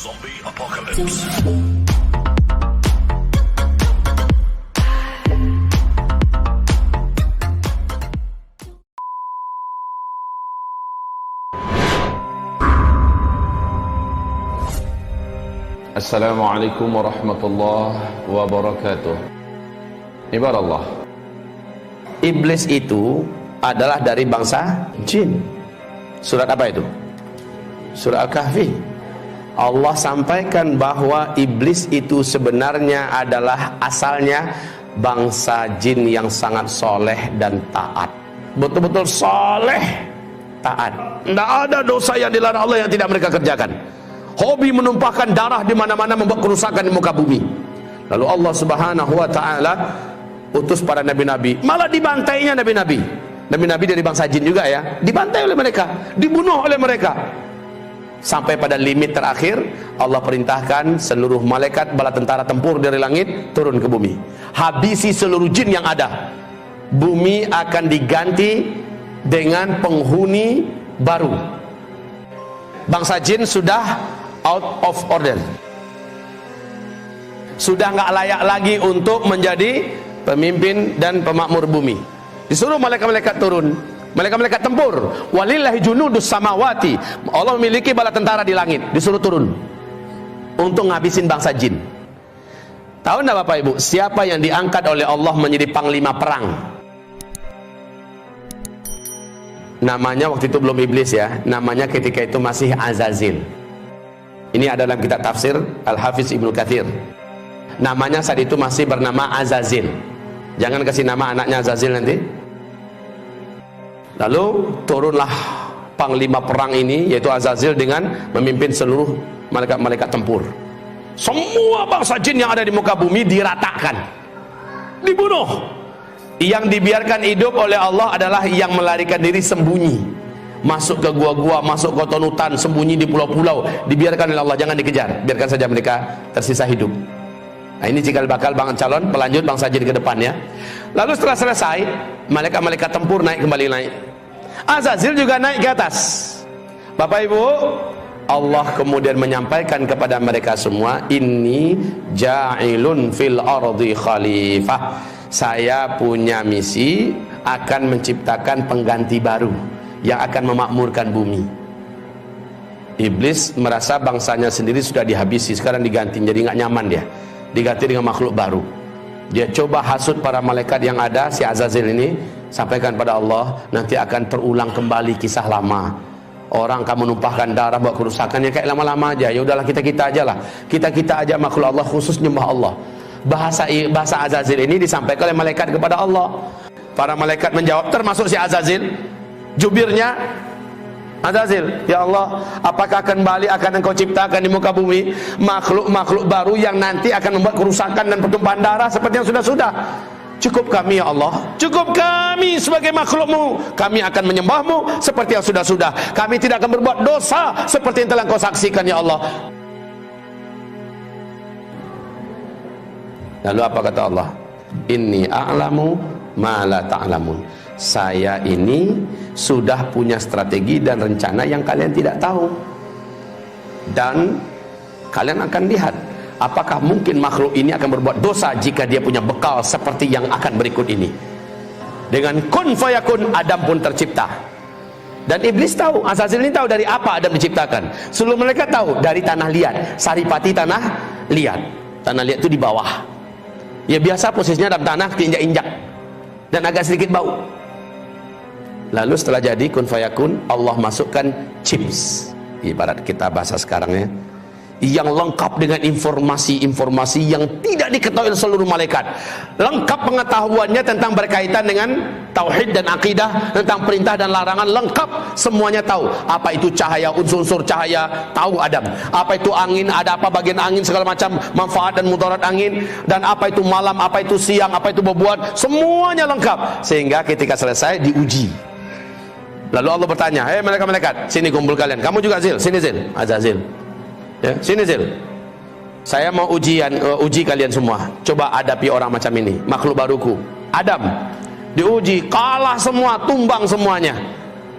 Zombie Apocalypse. Assalamualaikum warahmatullahi wabarakatuh. Ibarat Iblis itu adalah dari bangsa jin. Surat apa itu? Surat Al-Kahfi. Allah sampaikan bahwa iblis itu sebenarnya adalah asalnya bangsa jin yang sangat soleh dan taat. Betul-betul soleh, taat. Tidak ada dosa yang dilarang Allah yang tidak mereka kerjakan. Hobi menumpahkan darah di mana-mana, membuat kerusakan di muka bumi. Lalu Allah Subhanahu wa taala utus para nabi-nabi, malah dibantainya nabi-nabi. Nabi-nabi dari bangsa jin juga ya, dibantai oleh mereka, dibunuh oleh mereka. Sampai pada limit terakhir, Allah perintahkan seluruh malaikat bala tentara tempur dari langit turun ke bumi. Habisi seluruh jin yang ada. Bumi akan diganti dengan penghuni baru. Bangsa jin sudah out of order, sudah nggak layak lagi untuk menjadi pemimpin dan pemakmur bumi. Disuruh malaikat-malaikat turun, malaikat-malaikat tempur. Walillahi junudus samawati, Allah memiliki bala tentara di langit, disuruh turun untuk ngabisin bangsa jin. Tahu enggak Bapak Ibu, siapa yang diangkat oleh Allah menjadi panglima perang? Namanya waktu itu belum iblis ya, namanya ketika itu masih Azazil. Ini adalah kitab tafsir Al-Hafiz Ibnu Katsir. Namanya saat itu masih bernama Azazil. Jangan kasih nama anaknya Azazil nanti. Lalu turunlah panglima perang ini, yaitu Azazil, dengan memimpin seluruh malaikat-malaikat tempur. Semua bangsa jin yang ada di muka bumi diratakan, dibunuh. Yang dibiarkan hidup oleh Allah adalah yang melarikan diri sembunyi, masuk ke gua-gua, masuk ke hutan, sembunyi di pulau-pulau, dibiarkan oleh Allah, jangan dikejar, biarkan saja mereka tersisa hidup. Nah, ini cikal bakal calon pelanjut bangsa jin ke depan ya. Lalu setelah selesai, malaikat-malaikat tempur kembali naik. Azazil juga naik ke atas. Bapak Ibu, Allah kemudian menyampaikan kepada mereka semua, inni ja'ilun fil ardi khalifah. Saya punya misi akan menciptakan pengganti baru yang akan memakmurkan bumi. Iblis merasa bangsanya sendiri sudah dihabisi, sekarang diganti, jadi nggak nyaman dia, diganti dengan makhluk baru. Dia coba hasut para malaikat yang ada, si Azazil ini, sampaikan pada Allah, nanti akan terulang kembali kisah lama. Orang kamu numpahkan darah, buat kerusakan, ya kayak lama-lama aja. Ya udahlah, kita aja lah, kita aja makhluk Allah, khusus nyembah Allah. Bahasa Azazil ini disampaikan oleh malaikat kepada Allah. Para malaikat menjawab, termasuk si Azazil, jubirnya Azazil, ya Allah, apakah kembali akan engkau ciptakan di muka bumi makhluk-makhluk baru yang nanti akan membuat kerusakan dan pertumpahan darah seperti yang sudah-sudah? Cukup kami ya Allah, cukup kami sebagai makhlukmu, kami akan menyembahmu seperti yang sudah-sudah. Kami tidak akan berbuat dosa seperti yang telah kau saksikan ya Allah. Lalu apa kata Allah? Inni a'lamu ma la ta'lamun. Saya ini sudah punya strategi dan rencana yang kalian tidak tahu. Dan kalian akan lihat apakah mungkin makhluk ini akan berbuat dosa jika dia punya bekal seperti yang akan berikut ini. Dengan kun fayakun, Adam pun tercipta. Dan iblis tahu, Azazil ini tahu dari apa Adam diciptakan. Seluruh mereka tahu dari tanah liat, saripati tanah liat. Tanah liat itu di bawah. Ya biasa posisinya dalam tanah, diinjak-injak dan agak sedikit bau. Lalu setelah jadi kun fayakun, Allah masukkan chips, ibarat kita bahasa sekarangnya, yang lengkap dengan informasi-informasi yang tidak diketahui oleh seluruh malaikat. Lengkap pengetahuannya tentang berkaitan dengan tauhid dan akidah, tentang perintah dan larangan, lengkap semuanya tahu. Apa itu cahaya, unsur-unsur cahaya, tahu Adam. Apa itu angin, ada apa bagian angin, segala macam manfaat dan mudarat angin. Dan apa itu malam, apa itu siang, apa itu bebuat, semuanya lengkap. Sehingga ketika selesai diuji. Lalu Allah bertanya, hei malaikat-malaikat, sini kumpul kalian. Kamu juga Zil, sini Zil, Azazil. Ya, sini Zil. Saya mau uji kalian semua. Coba hadapi orang macam ini, makhluk baruku. Adam diuji, kalah semua, tumbang semuanya.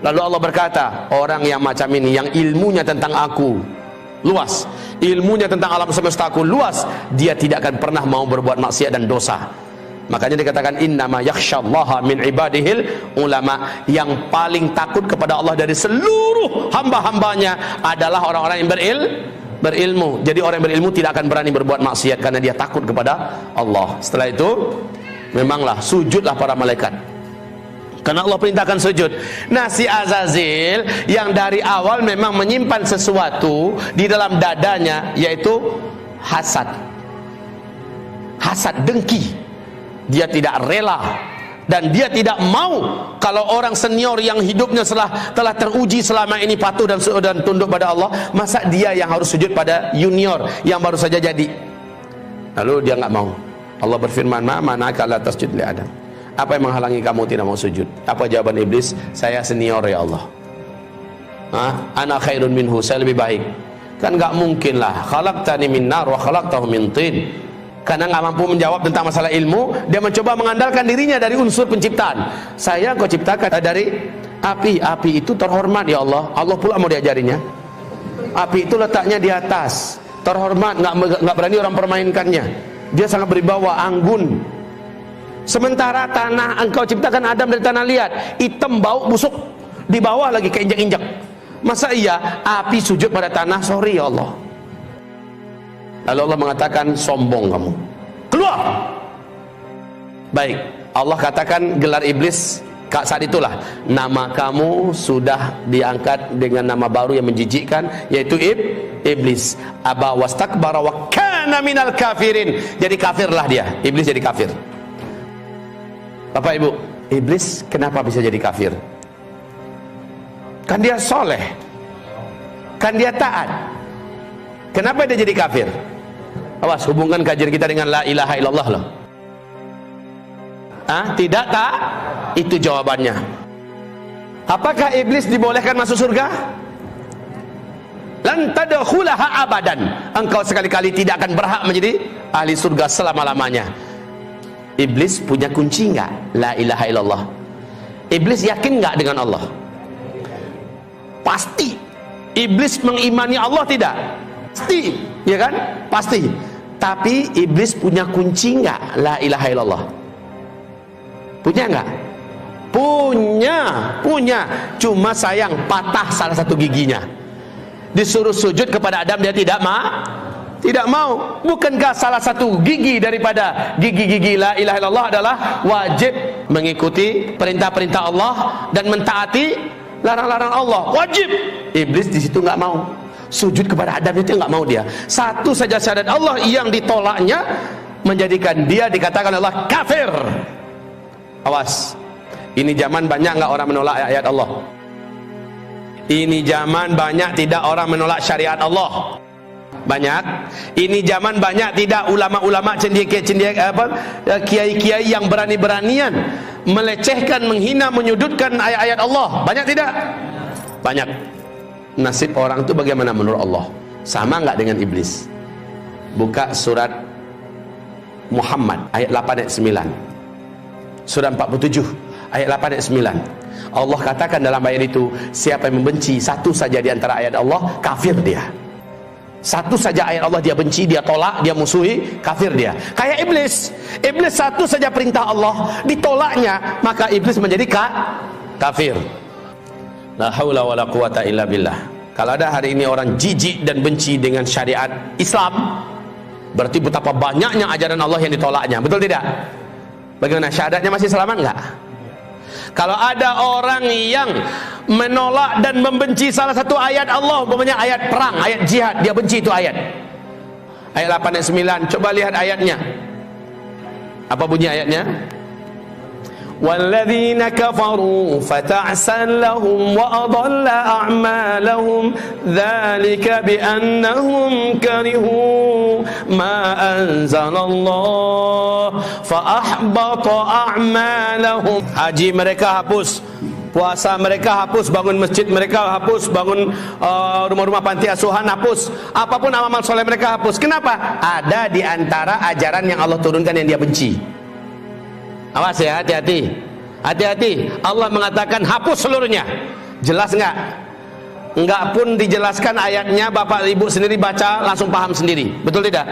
Lalu Allah berkata, orang yang macam ini, yang ilmunya tentang aku luas. Ilmunya tentang alam semestaku luas. Dia tidak akan pernah mau berbuat maksiat dan dosa. Makanya dikatakan innama yakhsyallaha min ibadihil ulama. Yang paling takut kepada Allah dari seluruh hamba-hambanya adalah orang-orang yang berilmu. Jadi orang yang berilmu tidak akan berani berbuat maksiat karena dia takut kepada Allah. Setelah itu memanglah sujudlah para malaikat, karena Allah perintahkan sujud. Nah, si Azazil yang dari awal memang menyimpan sesuatu di dalam dadanya, yaitu hasad, dengki. Dia tidak rela dan dia tidak mau kalau orang senior yang hidupnya telah teruji selama ini patuh dan tunduk pada Allah, masa dia yang harus sujud pada junior yang baru saja jadi. Lalu dia nggak mau. Allah berfirman, ma mana'aka la tasjud li Adam. Apa yang menghalangi kamu tidak mau sujud? Apa jawaban iblis? Saya senior ya Allah. Ana khairun minhu, saya lebih baik. Kan nggak mungkin lah. Khalaqtani min nar wa khalaqtahu min tin. Karena nggak mampu menjawab tentang masalah ilmu, dia mencoba mengandalkan dirinya dari unsur penciptaan. Saya kau ciptakan dari api. Api itu terhormat ya Allah. Allah pula mau diajarinya. Api itu letaknya di atas, terhormat, nggak berani orang permainkannya. Dia sangat berwibawa, anggun. Sementara tanah, engkau ciptakan Adam dari tanah liat, hitam, bau, busuk, di bawah lagi keinjak-injak. Masa iya api sujud pada tanah? Sorry ya Allah. Lalu Allah mengatakan, sombong kamu, keluar. Baik, Allah katakan gelar iblis saat itulah, nama kamu sudah diangkat dengan nama baru yang menjijikkan, yaitu iblis. Aba wastakbara wa kana minal kafirin. Jadi kafirlah dia, iblis jadi kafir. Bapak Ibu, iblis kenapa bisa jadi kafir? Kan dia soleh, kan dia taat. Kenapa dia jadi kafir? Awas, hubungkan kajian kita dengan la ilaha illallah loh. Tidak tak? Itu jawabannya. Apakah iblis dibolehkan masuk surga? Lan tadkhulaha abadan. Engkau sekali-kali tidak akan berhak menjadi ahli surga selama-lamanya. Iblis punya kunci enggak? La ilaha illallah. Iblis yakin enggak dengan Allah? Pasti. Iblis mengimani Allah tidak? Pasti, ya kan? Pasti. Tapi iblis punya kunci enggak? La ilaha illallah. Punya enggak? Punya. Cuma sayang patah salah satu giginya. Disuruh sujud kepada Adam, dia tidak mau. Bukankah salah satu gigi daripada gigi-gigi la ilaha illallah adalah wajib mengikuti perintah-perintah Allah dan mentaati larang-larang Allah? Wajib. Iblis di situ nggak mau. Sujud kepada Adam itu nggak mau dia. Satu saja syahadat Allah yang ditolaknya menjadikan dia dikatakan Allah kafir. Awas, ini zaman banyak nggak orang menolak ayat Allah. Ini zaman banyak tidak orang menolak syariat Allah. Banyak. Ini zaman banyak tidak ulama-ulama kiai-kiai yang berani-beranian melecehkan, menghina, menyudutkan ayat-ayat Allah. Banyak tidak? Banyak. Nasib orang itu bagaimana menurut Allah? Sama nggak dengan iblis? Buka surat Muhammad ayat 8 ayat 9. Surah 47 ayat 8 ayat 9. Allah katakan dalam ayat itu, siapa yang membenci satu saja di antara ayat Allah, kafir dia. Satu saja ayat Allah dia benci, dia tolak, dia musuhi, kafir dia. Kayak iblis. Iblis satu saja perintah Allah ditolaknya, maka iblis menjadi kafir. La haula wala quwata illa billah. Kalau ada hari ini orang jijik dan benci dengan syariat Islam, berarti betapa banyaknya ajaran Allah yang ditolaknya. Betul tidak? Bagaimana, syahadatnya masih selamat enggak? Kalau ada orang yang menolak dan membenci salah satu ayat Allah, umpamanya ayat perang, ayat jihad, dia benci itu ayat. Ayat 8 ayat 9, coba lihat ayatnya. Apa bunyi ayatnya? وَالَّذِينَ كَفَرُوا فَتَعْسًا لَهُمْ وَأَضَلَّ أَعْمَالَهُمْ ذَلِكَ بِأَنَّهُمْ كَرِهُوا مَا أَنزَلَ اللَّهُ فَأَحْبَطَ أَعْمَالَهُمْ. Haji mereka hapus, puasa mereka hapus, bangun masjid mereka hapus, bangun rumah-rumah panti asuhan hapus, apapun amal soleh mereka hapus. Kenapa? Ada di antara ajaran yang Allah turunkan yang dia benci. Awas ya, hati-hati. Allah mengatakan hapus seluruhnya. Jelas enggak? Enggak pun dijelaskan ayatnya, Bapak Ibu sendiri baca langsung paham sendiri. Betul tidak?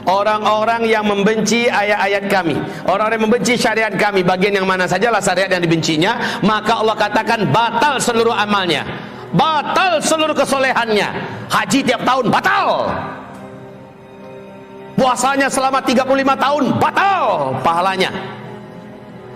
Orang-orang yang membenci ayat-ayat kami, orang-orang yang membenci syariat kami, bagian yang mana sajalah syariat yang dibencinya, maka Allah katakan batal seluruh amalnya, batal seluruh kesolehannya. Haji tiap tahun batal, puasanya selama 35 tahun batal pahalanya,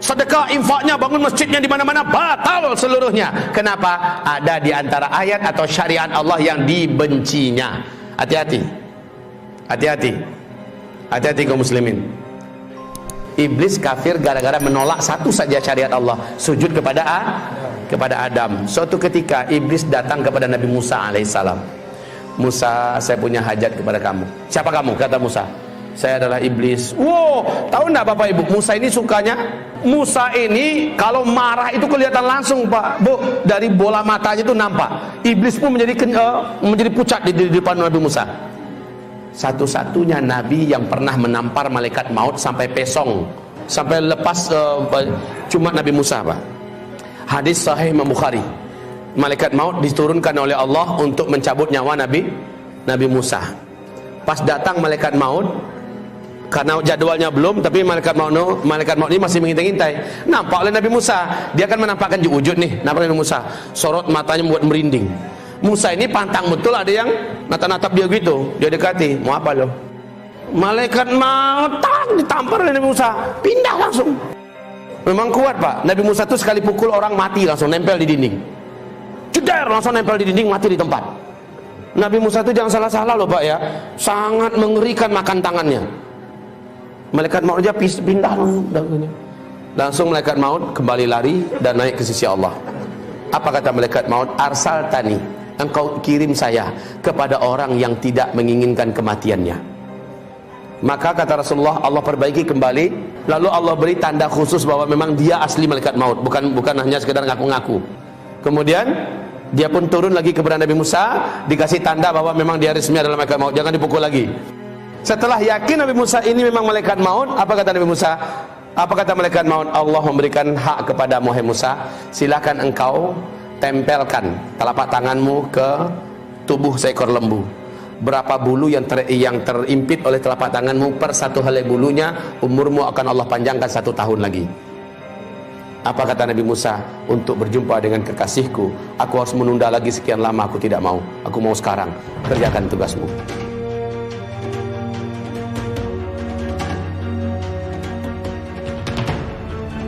sedekah infaknya, bangun masjidnya di mana-mana batal seluruhnya. Kenapa? Ada di antara ayat atau syariat Allah yang dibencinya. Hati-hati, hati-hati, hati-hati kaum muslimin. Iblis kafir gara-gara menolak satu saja syariat Allah, sujud kepada Adam. Suatu ketika iblis datang kepada Nabi Musa alaihissalam. Musa, saya punya hajat kepada kamu. Siapa kamu? Kata Musa, saya adalah iblis. Wow, tahu enggak Bapak Ibu, Musa ini sukanya, Musa ini kalau marah itu kelihatan langsung Pak Bu, dari bola matanya itu nampak. Iblis pun menjadi pucat di depan Nabi Musa. Satu-satunya nabi yang pernah menampar malaikat maut sampai pesong, sampai lepas cuma Nabi Musa Pak. Hadis sahih Imam Bukhari, malaikat maut diturunkan oleh Allah untuk mencabut nyawa Nabi Musa. Pas datang malaikat maut, karena jadwalnya belum, tapi malaikat maut ini masih mengintai-intai. Nampak oleh Nabi Musa, dia akan menampakkan wujud nih, nampak Nabi Musa, sorot matanya membuat merinding. Musa ini pantang betul, ada yang natap-natap dia gitu, dia dekati, mau apa lo? Malaikat maut ditampar oleh Nabi Musa, pindah langsung. Memang kuat Pak, Nabi Musa itu sekali pukul orang mati langsung nempel di dinding, ceder langsung nempel di dinding, mati di tempat. Nabi Musa itu jangan salah-salah loh Pak ya, sangat mengerikan makan tangannya. Malaikat maut aja pindah langsung malaikat maut kembali lari dan naik ke sisi Allah. Apa kata malaikat maut? Arsal tani, engkau kirim saya kepada orang yang tidak menginginkan kematiannya. Maka kata Rasulullah, Allah perbaiki kembali, lalu Allah beri tanda khusus bahwa memang dia asli malaikat maut, bukan hanya sekedar ngaku-ngaku. Kemudian dia pun turun lagi kepada Nabi Musa, dikasih tanda bahwa memang dia resmi adalah malaikat maut, jangan dipukul lagi. Setelah yakin Nabi Musa ini memang malaikat maut, apa kata Nabi Musa? Apa kata malaikat maut? Allah memberikan hak kepada Musa, silakan engkau tempelkan telapak tanganmu ke tubuh seekor lembu. Berapa bulu yang terimpit oleh telapak tanganmu, per satu helai bulunya umurmu akan Allah panjangkan 1 tahun lagi. Apa kata Nabi Musa? Untuk berjumpa dengan kekasihku, aku harus menunda lagi sekian lama, aku tidak mau. Aku mau sekarang, kerjakan tugasmu.